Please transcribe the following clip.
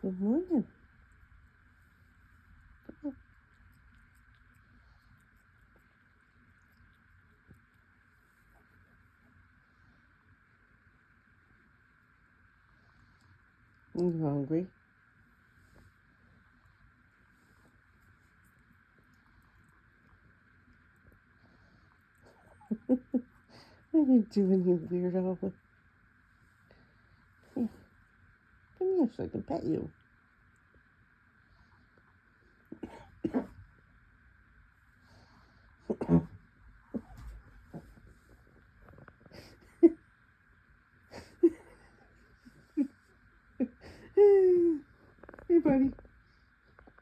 Good morning. You hungry? What are you doing, you weirdo? Here, come here so I can pet you.